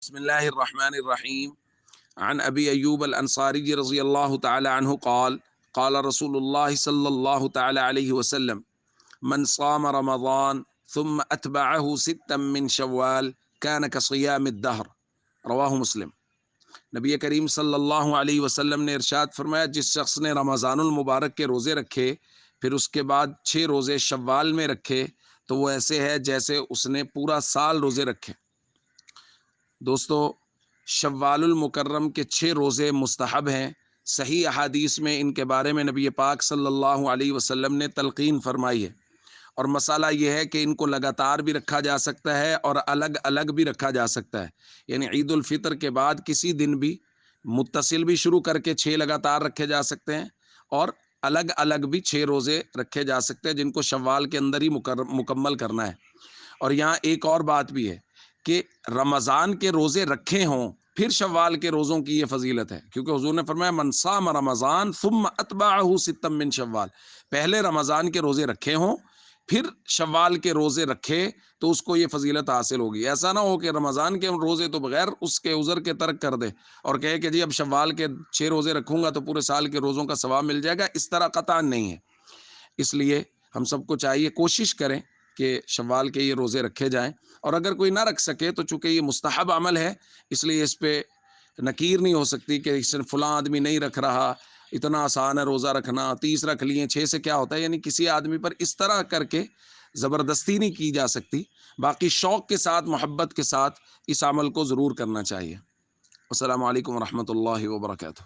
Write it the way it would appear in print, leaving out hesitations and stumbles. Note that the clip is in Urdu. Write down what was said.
بسم الله الرحمن الرحيم. عن أبي أيوب الأنصاري رضي الله تعالى عنه قال قال رسول الله صلى الله تعالى عليه وسلم من صام رمضان ثم أتبعه ستا من شوال كان كصيام الدهر رواہ مسلم۔ نبی کریم صلی اللہ علیہ وسلم نے ارشاد فرمایا، جس شخص نے رمضان المبارک کے روزے رکھے پھر اس کے بعد 6 روزے شوال میں رکھے تو وہ ایسے ہے جیسے اس نے پورا سال روزے رکھے۔ دوستو، شوال المکرم کے 6 روزے مستحب ہیں۔ صحیح احادیث میں ان کے بارے میں نبی پاک صلی اللہ علیہ وسلم نے تلقین فرمائی ہے، اور مسئلہ یہ ہے کہ ان کو لگاتار بھی رکھا جا سکتا ہے اور الگ الگ بھی رکھا جا سکتا ہے، یعنی عید الفطر کے بعد کسی دن بھی متصل بھی شروع کر کے 6 لگاتار رکھے جا سکتے ہیں، اور الگ الگ بھی 6 روزے رکھے جا سکتے ہیں جن کو شوال کے اندر ہی مکمل کرنا ہے۔ اور یہاں ایک اور بات بھی ہے کہ رمضان کے روزے رکھے ہوں پھر شوال کے روزوں کی یہ فضیلت ہے، کیونکہ حضور نے فرمایا من صام رمضان ثم اتبعہ ستا من شوال، پہلے رمضان کے روزے رکھے ہوں پھر شوال کے روزے رکھے تو اس کو یہ فضیلت حاصل ہوگی۔ ایسا نہ ہو کہ رمضان کے روزے تو بغیر اس کے عذر کے ترک کر دے اور کہے کہ جی اب شوال کے 6 روزے رکھوں گا تو پورے سال کے روزوں کا ثواب مل جائے گا، اس طرح قطعاً نہیں ہے۔ اس لیے ہم سب کو چاہیے کوشش کریں کہ شوال کے یہ روزے رکھے جائیں، اور اگر کوئی نہ رکھ سکے تو چونکہ یہ مستحب عمل ہے اس لیے اس پہ نکیر نہیں ہو سکتی کہ اس نے فلاں آدمی نہیں رکھ رہا، اتنا آسان ہے روزہ رکھنا، 30 رکھ لیے 6 سے کیا ہوتا ہے، یعنی کسی آدمی پر اس طرح کر کے زبردستی نہیں کی جا سکتی۔ باقی شوق کے ساتھ، محبت کے ساتھ اس عمل کو ضرور کرنا چاہیے۔ السلام علیکم ورحمۃ اللہ وبرکاتہ۔